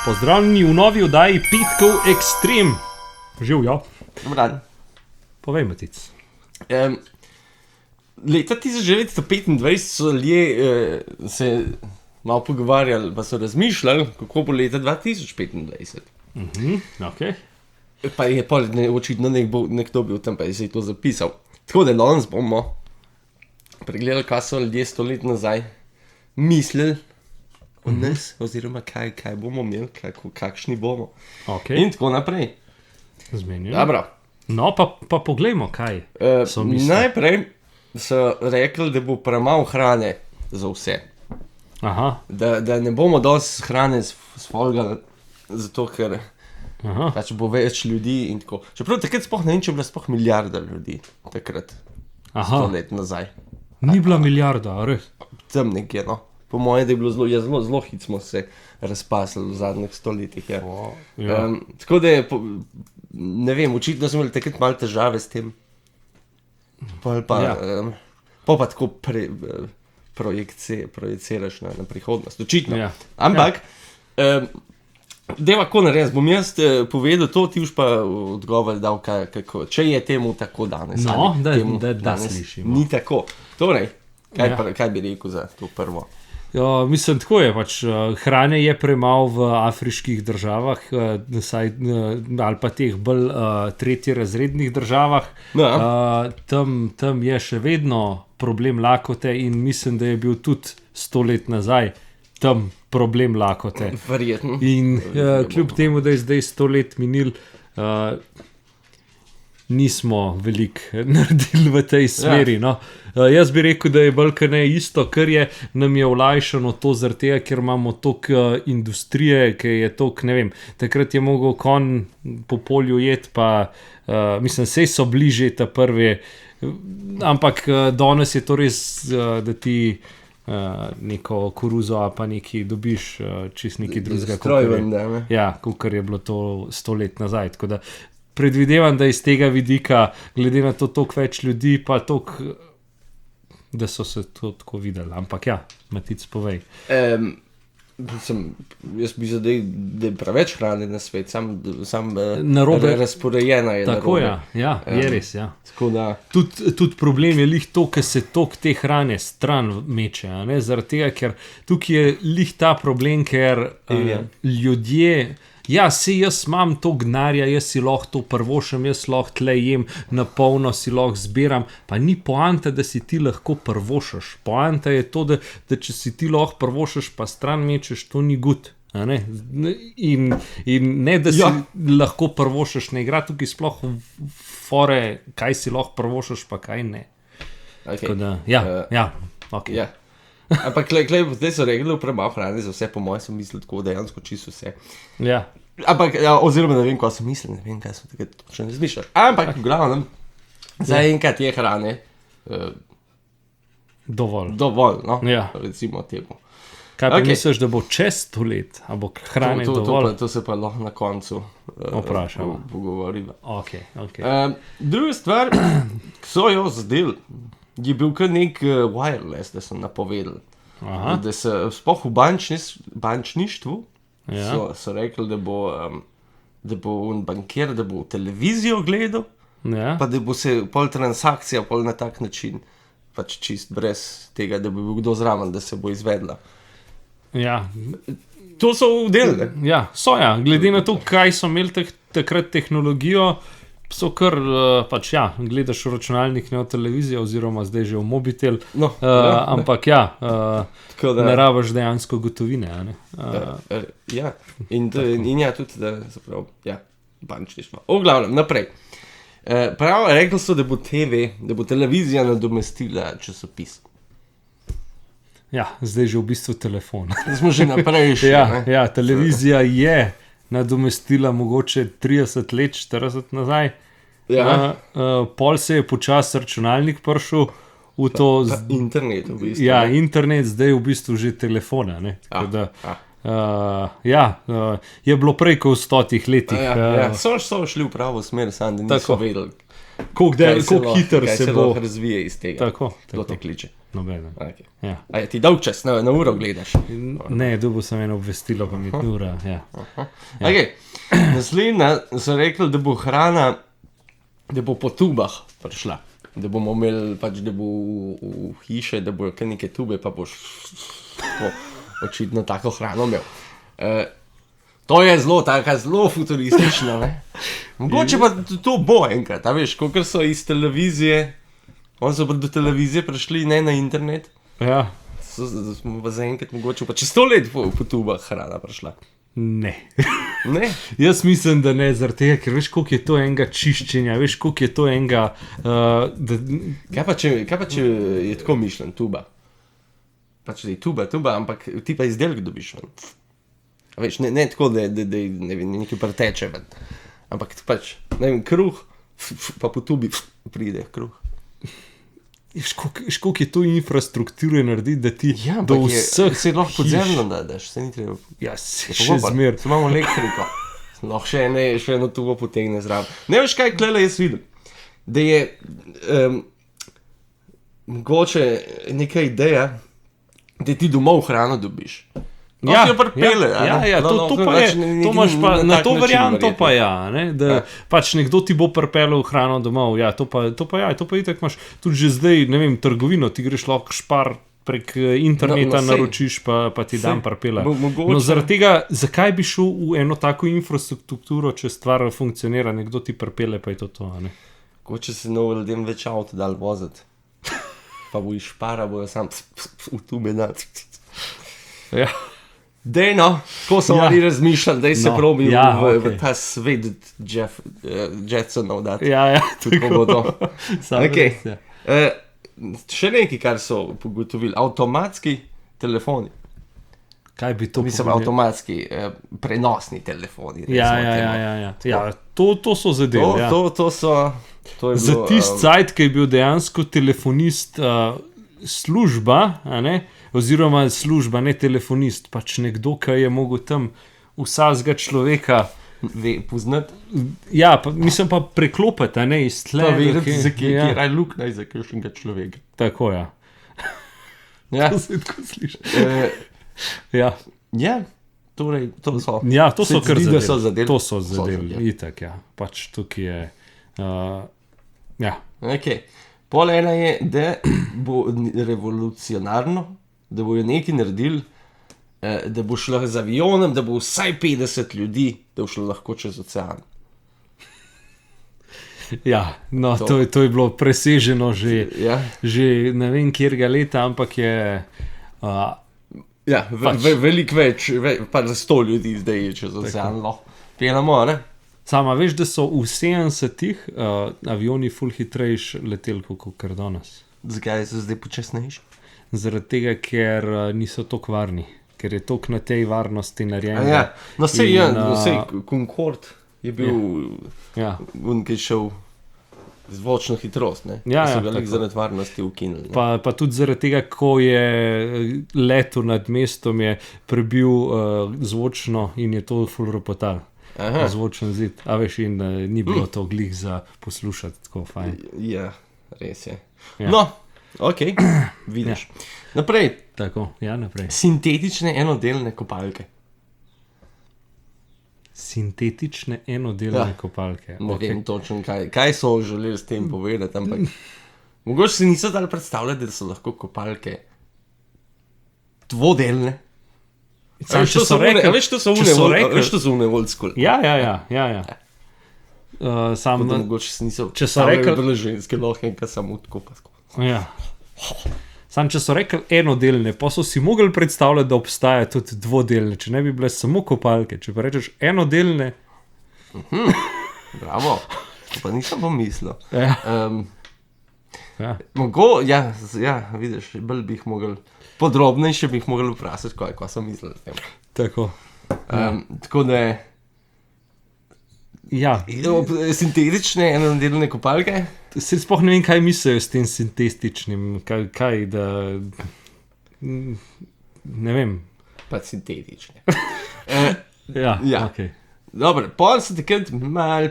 Pozdravljeni v novi oddaji Petkov Extreme. Živjo. Dobar dan. Povej, Matic. Leta 1925 so ljudje se malo pogovarjali, pa so razmišljali, kako bo leta 2025. Okay. Pa je očitno nekdo bil tam, pa je se to zapisal. Tako da danes bomo pregledali, kaj so ljudje 100 let nazaj mislili o nas, oziroma kaj bomo imeli, kakšni bomo. Okay. In tako naprej. Zmenjeno. Dobro. No, pa poglejmo, kaj so mislili. Najprej so rekli, da bo premalo hrane za vse. Aha. Da ne bomo dosti hrane sfolgali, zato ker pač bo več ljudi in tako. Čeprav takrat sploh ne vem, če je bila sploh milijarda ljudi, takrat, 100 let nazaj. Ni bila milijarda, res? Tam nekje, no. Po mojem, da je bilo zelo hit smo se razpasli v zadnjih stoletjih. Ja. Ja. Tako da je, ne vem, očitno smo imeli takrat malo težave s tem. Pa tako projiciraš na prihodnost, očitno. Ja. Ampak, deva, ko narediti, bom jaz povedal to, ti už pa odgovor dal, kako, če je temu tako danes. No, da danes slišimo. ni tako. Torej, kaj bi rekel za to prvo? Ja, mislim, tako je pač. Hrane je premalo v afriških državah, ali pa teh bolj tretjerazrednih državah. No. Tam je še vedno problem lakote in mislim, da je bil tudi 100 let nazaj tam problem lakote. Verjetno. In kljub temu, da je zdaj 100 let minil, nismo veliko naredili v tej smeri. Ja. No. Jaz bi rekel, da je bolj kot ne isto, kar je nam je olajšano to zaradi tega, ker imamo toliko industrije, ker je toliko, ne vem, takrat je mogel konj po polju jeti, pa mislim, sej so bliže ta prve, ampak danes je to res, da ti neko koruzo a pa neki dobiš čist neki drugega. Kakor je bilo to 100 let nazaj, tako da predvidevam, da iz tega vidika, glede na to toliko več ljudi, pa toliko, da so se to tako videli. Ampak ja, Matic, povej. Jaz bi zdaj, da je preveč hrane na svet, sam narobe razporejena je. Tako narobe. je res, ja. Da... Tudi problem je lih to, ker se tok te hrane stran meče, a ne? Zaradi tega, ker tukaj je lih ta problem, ker ljudje, ja, sej jaz imam to gnarja, jaz si lahko to prvošem, jaz lahko tle jem, na polno si lahko zbiram, pa ni poanta, da si ti lahko prvošeš. Poanta je to, da če si ti lahko prvošeš, pa stran mečeš, to ni good. In ne, da si lahko prvošeš, ne igra tukaj sploh fore, kaj si lahko prvošeš, pa kaj ne. Okay. Da, okay. Ja. Ampak, zdaj so rekli, premalo hrane za vse, po mojem sem mislil tako dejansko čisto vse. Ja. Ampak, oziroma ne vem, kaj sem mislil, ne vem, kaj sem takrat še ne zmišljal. Ampak, v glavnem, za enkrat je hrane dovolj, no, recimo temu. Kaj pa misliš, da bo čez 100 let, a bo hrane dovolj? To se pa lahko na koncu pogovorimo. Okay. Druga stvar, ki so jo zdel, je bil kar nek wireless, da so napovedali. Da se sploh v bančništvu so rekli, da bo bankir, da bo televizijo gledal, pa da bo se pol transakcija pol na tak način, pač čist brez tega, da bi bil kdo zraven, da se bo izvedla. Ja. To so vdelali. Ja, glede na to, kaj so imeli takrat tehnologijo, so kar, gledaš v računalnik, ne v televizijo, oziroma zdaj že v mobitel, ampak ne rabiš dejansko gotovine. In tudi, da zapravo, bančništvo. V glavnem, naprej. Rekli so, da bo televizija nadomestila časopis. Ja, zdaj že v bistvu telefon. Smo že naprej šli. Televizija je nadomestila mogoče 30 let, 40 nazaj. Pol se je počasi računalnik prišel v to... Internet v bistvu. Ja, internet, zdaj v bistvu že telefona. Je bilo prej kot v 100 letih. So šli v pravo smer, samo da niso vedeli. Koliko hitro se bo razvije iz tega. Tako. To te kliče. Nobeno. Okay. Ja. A je ti dolg čas, na uro gledaš? Ne, dobil sem eno obvestilo, pa mi je ura. Ja. Okay. Naslednja so rekli, da bo hrana, da bo po tubah prišla. Da bomo imeli, pač, da bo v hiše, da bo neke tube, pa boš očitno tako hrano imel. To je zelo futuristično, ne? Mogoče pa to bo enkrat, a veš, kolikor so iz televizije, oni so do televizije prišli, ne na internet. Ja. Smo pa zaenkrat mogoče pa čez 100 let po tubah hrana prišla. Ne. Ne? Jaz mislim, da ne, zaradi tega, ker veš, koliko je to enega čiščenja, veš, koliko je to enega... Kaj pa če je tako mišljen, tuba? Pač da je tuba, ampak ti pa izdelek dobiš ven. A veš, ne tako, da ne vem, nekaj preteče ven. Ampak pač, ne vem, kruh, pa po tubi pride kruh. Veš, koliko je to infrastrukture narediti, da ti do vseh... Se lahko podzemno daš, se ni treba... Ja, še zmer. Se imamo elektriko. Lahko še eno tubo potegne zraven. Ne veš, kaj klele jaz vidim. Da je mogoče neka ideja, da ti domov hrano dobiš. Ja, to pa je, to imaš pa, na to varianto pa ja, ne, da pač nekdo ti bo pripeljal hrano domov, ja, to pa itak imaš, tudi že zdaj, ne vem, trgovino, ti greš lahko špar prek interneta, naročiš, pa ti dan pripelje. No, zaradi tega, zakaj bi šel v eno tako infrastrukturo, če stvar funkcionira, nekdo ti pripelje, pa je to, ne. Koče se novo ljudem več avto dal voziti, pa bo iz špara, bojo sam v tube dati. Ja. Dej no, ko so oni razmišljali, dej se probi v ta svet Jetsonov dati. Ja, tako bo to. Okay. Še nekaj, kar so pogotovili, avtomatski telefoni. Kaj bi to Mislim, avtomatski prenosni telefoni. Ja. To so zadeve. To je za tisti cajt, ki je bil dejansko telefonist služba, a ne? Oziroma služba, ne telefonist, pač nekdo, ki je mogel tam vsakega človeka poznati. Ja, mislim pa preklopiti, a ne iz tle. Pa vedeti, kje je luknja za kakšnega človeka. Tako, ja. To se tako sliši. Ja, torej, to so. Ja, to so kar zadeli. To so zadeli, itak, ja. Pač tukaj je, ja. Ok, pol ena je, da bo revolucionarno, da bojo nekaj naredili, da bo šlo z avionom, da bo vsaj 50 ljudi, da bo šlo lahko čez ocean. Ja, no, to je bilo preseženo že ne vem kjerga leta, ampak je... veliko več, pa za 100 ljudi zdaj je čez ocean, pelamo, ne? Sama veš, da so v 70-ih avioni ful hitrejši leteli kot danes. Zakaj so zdaj počasnejši? Zaradi tega, ker niso toliko varni, ker je toliko na tej varnosti narejeno. Ja, no sej Concorde je bil, on ki je šel zvočno hitrost, ne? So ga zaradi varnosti ukinili. Pa tudi zaradi tega, ko je letel nad mestom, je prebil zvočno in je to ful ropotal. Zvočen zid, a veš, in ni bilo to glih za poslušati, tako fajn. Ja, res je. No, ok, vidiš. Naprej. Tako, ja, naprej. Sintetične enodelne kopalke. Sintetične enodelne kopalke. Ne vem točno, kaj so želeli s tem povedati, ampak mogoče si niso dali predstavljati, da so lahko kopalke dvodelne. Veš, to so une old school. Ja. Mogoče se niso predstavljali ženske lohenka samo tako pa tako. Ja. Sam, če so rekli enodelne, pa so si mogli predstavljati, da obstaja tudi dvodelne, če ne bi bile samo kopalke. Če pa rečeš enodelne... Bravo, to pa nisem pomislil. Ja. Vidiš, bolj bi jih mogli, podrobnejše bi jih mogli vprašati, kaj so mislili s tem. Tako. Tako da je... Ja. Sintetične enodelne kopalke? Se sploh ne vem, kaj mislijo s tem sintetičnim, kaj da... Ne vem. Pa sintetične. Ja, ok. Dobro, pol se takrat malo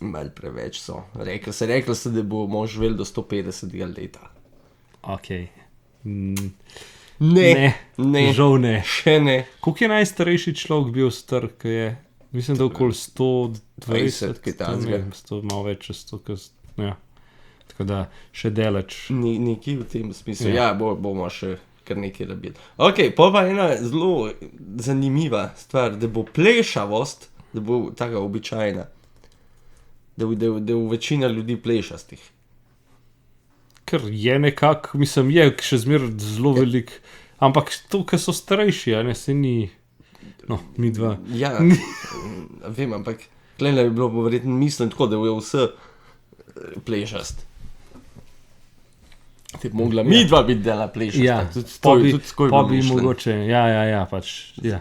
Mal preveč so. Rekli so, da bomo živeli do 150 leta. Ok. Ne. Žal ne. Še ne. Koliko je najstarejši človek bil star, ki je? Mislim, da okoli 120, kaj takega. 100, malo več čez 100, ja. Tako da še daleč. Nekaj v tem smislu. Ja, bomo še kar nekaj rabili. Ok, pa ena zelo zanimiva stvar, da bo plešavost, da bo taka običajna. Da bo večina ljudi plešastih. Ker je nekako, mislim, je še zmeraj zelo velik, ampak to, ker so starejši, a ne, se ni, no, mi dva. Ja, vem, ampak klejle bi bilo verjetno mislim tako, da je vse plešast. Ti bi mogla mi dva biti dela plešast. Ja, pa bi mogoče, ja, pač, ja.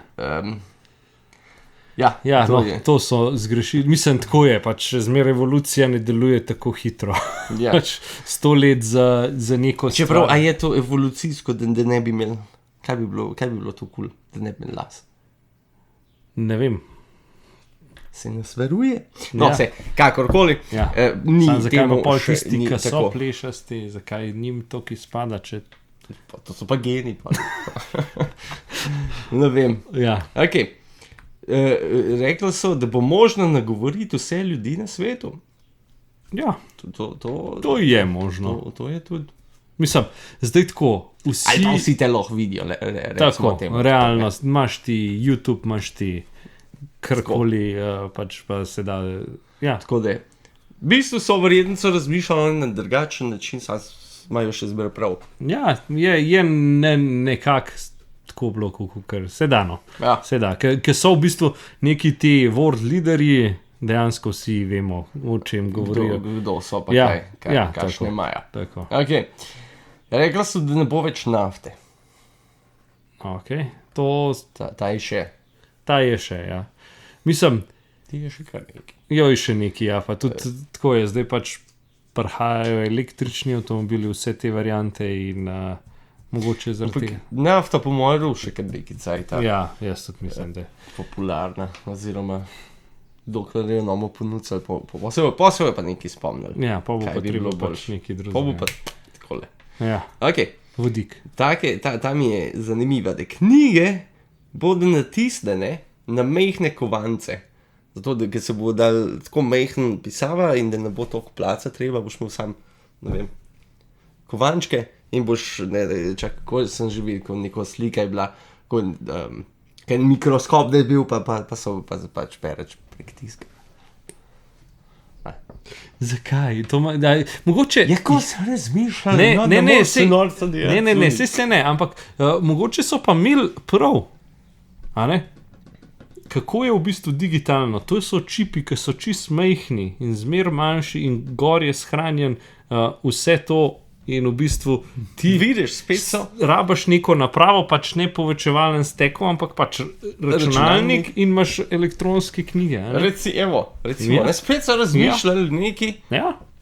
Ja, no, to so zgrešili. Mislim, tako je, pač zmer evolucija ne deluje tako hitro. Ja. Pač 100 let za neko stvar. Čeprav, a je to evolucijsko, da ne bi imel, kaj bi bilo to kul, da ne bi imel las? Ne vem. Se nas veruje. No, vse, kakorkoli. Ja. Zakaj pa pol tisti, ki so plešasti, zakaj njim to, ki spada, če... To so pa geni. Pa. Ne vem. Ja. Ok. Rekli so, da bo možno nagovoriti vse ljudi na svetu. Ja, to je možno. To je tudi. Mislim, zdaj tako, Ali pa vsi te lahko vidijo, recimo temu. Realnost, imaš ti YouTube, imaš ti karkoli, pač pa se da, ja. Tako da je. V bistvu so verjetno razmišljali na drugačen način, imajo še zmeraj prav. Ja, je nekako tako bilo, kar se da, no. Ja. Se da, ker so v bistvu neki ti world leaderji, dejansko vsi vemo, o čem govorijo. Kdo so pa kakšne imajo. Tako. Ok. Rekla so, da ne bo več nafte. Ok, to... Ta je še. Ta je še, ja. Mislim... Ti je še kar nekaj. Jo, je še nekaj, ja, pa tudi tako je, zdaj pač prihajajo električni avtomobili, vse te variante in mogoče zaradi tega. Nafta po mojem še kar nekaj cajta. Ja, jaz tudi mislim, da je. Popularna, oziroma dokler je nomo ponudili, posebej pa nekaj spomnili. Ja, pa bo pa treba pač nekaj drugega. Pa bo pa takole. Ja, Ok. vodik. Ta mi je zanimiva, da knjige bodo natisnjene na mehne kovance. Zato, da se bo dal tako mehen pisava in da ne bo toliko placa treba, boš imel sam, ne vem, kovančke in boš, kako sem že videl, ko neko slika je bila, kaj mikroskop da je bil, pa so pač pereč prek tiska. Zakaj? Mogoče... Ja, ko se razmišljali, Ne, se ne, ampak mogoče so pa imeli prav, a ne? Kako je v bistvu digitalno? To so čipi, ki so čist majhni in zmer manjši in gor je shranjen vse to in v bistvu ti vidiš, spet so. Rabaš neko napravo, pač ne povečevalen stekom, ampak pač računalnik in imaš elektronske knjige. Recimo, spet so razmišljali neki,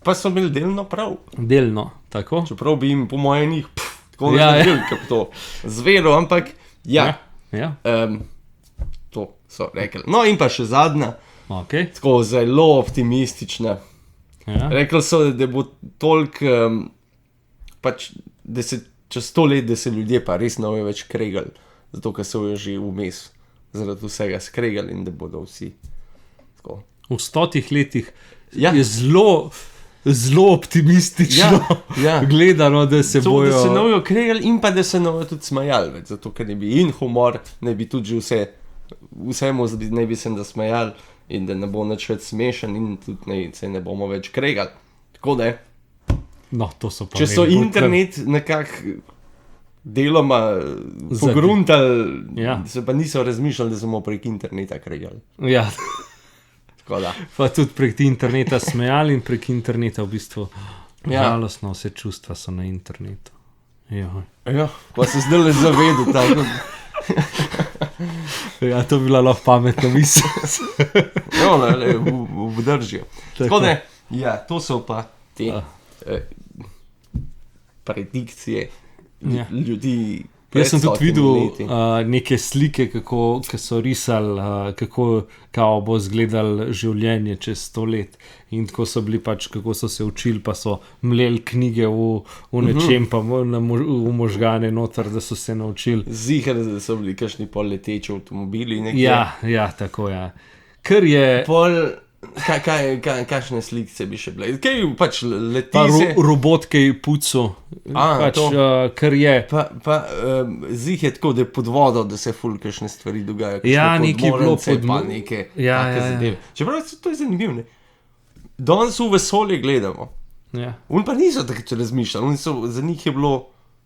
pa so imeli delno prav. Delno, tako. Čeprav bi jim po moje njih tako naredili, kot to zvedel, ampak ja. To so rekli. No in pa še zadnja, tako zelo optimistična. Rekli so, da bo toliko, pač, da se čez 100 let, da se ljudje pa res ne bojo več kregali, zato ker so jo že vmes zaradi vsega skregali in da bodo vsi tako. V 100 letih je zelo optimistično gledano, da se bojo... Da se ne bojo kregali in pa da se ne bojo tudi smajali več, zato ker ne bi in humor, ne bi tudi že vsemu ne bi se nasmejali in da ne bo nič več smešen in tudi se ne bomo več kregali. Tako da, no, to so pa če so internet nekako deloma pogruntali, se pa niso razmišljali, da se bomo prek interneta kregali. Ja. Tako da. Pa tudi prek interneta smejali in prek interneta v bistvu žalostno vse čustva so na internetu. Ja, pa se zdaj le zavedel tako. Ja, to bi bila lahko pametna misel. Vdržijo. Tako da, ja, to so pa te predikcije ljudi, Jaz sem tudi videl neke slike, ki so risali, kako bo izgledalo življenje čez 100 let. In tako so bili pač, kako so se učili, pa so mleli knjige v nečem, pa v možgane noter, da so se naučili. Ziher, da so bili kakšni pol leteči avtomobili. Ja, tako, ja. Ker je... Kakšne slikce bi še bile? Kaj pač leti Pa se... robot, ki je pucal. Pač, ker je... Zih je tako, da je pod vodo, da se ful kakšne stvari dogajajo. Ja, nekaj bilo pod pa neke take zadeve. Čeprav to je zanimivo, ne? Danes v vesolje gledamo. Ja. On pa niso tako razmišljali. Za njih je bilo...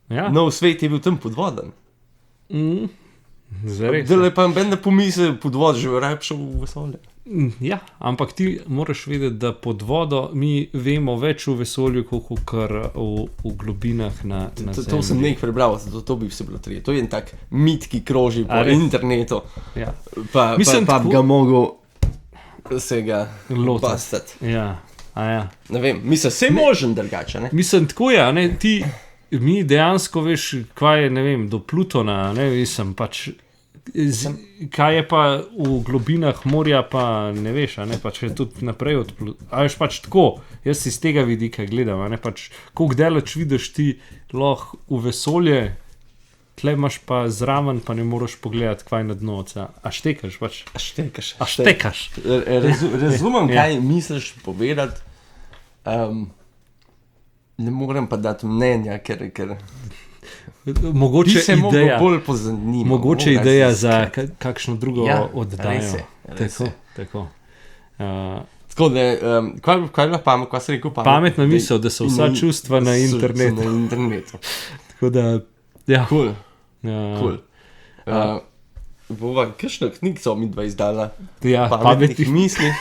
Nov svet je bil tam pod vodan. Zares. Dele pa ben ne pomisli pod vodo, že raje šel v vesolje. Ja, ampak ti moraš vedeti, da pod vodo mi vemo več v vesolju, kot kar v globinah na Zemlji. To sem nekaj prebral, to bi se bilo treba. To je en tak mit, ki kroži po internetu. Ja. Pa bi ga mogel se ga bastati. Ja. Ne vem, mislim, vse možen drugače, ne? Mislim, tako je, ne, mi dejansko veš, kaj je, ne vem, do Plutona, ne, mislim, pač kaj je pa v globinah morja, pa ne veš, ne, pač je tudi naprej od Plutona. A veš, pač tako, jaz iz tega vidika gledam, ne, pač koliko daleč vidiš ti lahko v vesolje, tle imaš pa zraven, pa ne moreš pogledati, kaj je na dno oceana. A štekaš pač? A štekaš. Razumem, kaj misliš povedati, ne morem pa dati mnenja, ker mogoče se ideja, bolj pozanima. Mogoče ideja za kakšno drugo oddajo. Tako. Tako da, kaj je pamet, kaj se rekel pamet? Pametna misel, da so vsa čustva na internetu. Tako da, ja. Cool. Bova, kakšno knjigo mi dva izdala? Ja, pametnih misli.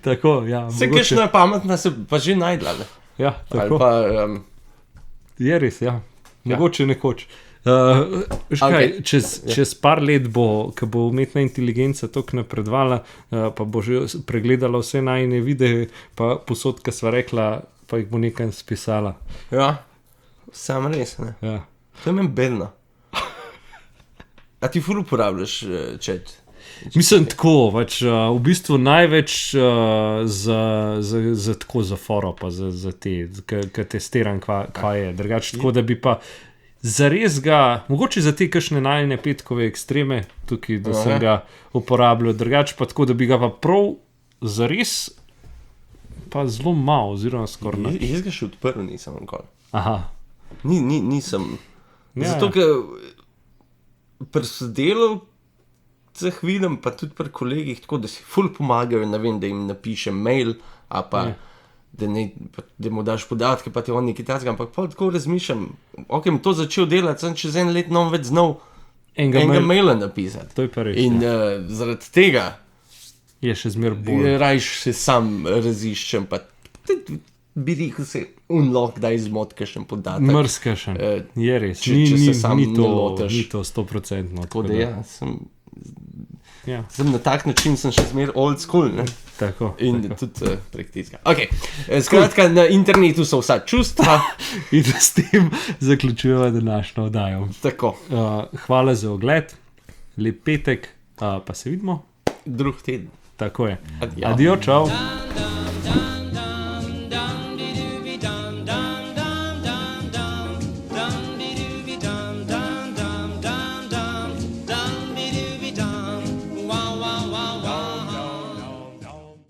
Tako, ja. Vse kakšna pametna se pa že najdla. Ja, tako. Je res, ja. Mogoče nekoč. Čez par let bo, ko bo umetna inteligenca toliko napredovala, pa bo že pregledala vse najine videe, pa posod, ko sva rekla, pa jih bo nekaj spisala. Ja, sam res, ne. Ja. To je meni bedno. A ti ful uporabljaš chat? Mislim tako, pač, v bistvu največ za tako za foro, pa za te, ki testiram, kva je. Drugače tako, da bi pa zares ga, mogoče za te kakšne najne petkove ekstreme, tukaj, da sem ga uporabljal, drugače pa tako, da bi ga pa prav zares pa zelo malo, oziroma skoraj nič. Jaz ga še odprl nisem nikoli. Aha. Nisem. Zato, ker pri sodelavcih vidim, pa tudi pri kolegih, tako da si ful pomagajo, ne vem, da jim napišem mail, a pa da mu daš podatke, pa ti on nekaj takega, ampak pa tako razmišljam, ok, to začel delati, sem čez en let nam več znal enega maila napisati. To je pa res. In zaradi tega je še zmer bolj. Rajš se sam raziščem, pa bi rekel se unlock, da izmot kakšen podatek. Mrskašen, je res. Če se sam ne lotiš. Ni to 100%. Tako da ja, sem na tak način sem še zmer old school, ne? Tako. In tudi prek tizga. Ok, skratka, na internetu so vsa čustva. In s tem zaključujemo današnjo oddajo. Tako. Hvala za ogled, lep petek, pa se vidimo. Drug teden. Tako je. Adijo, čau.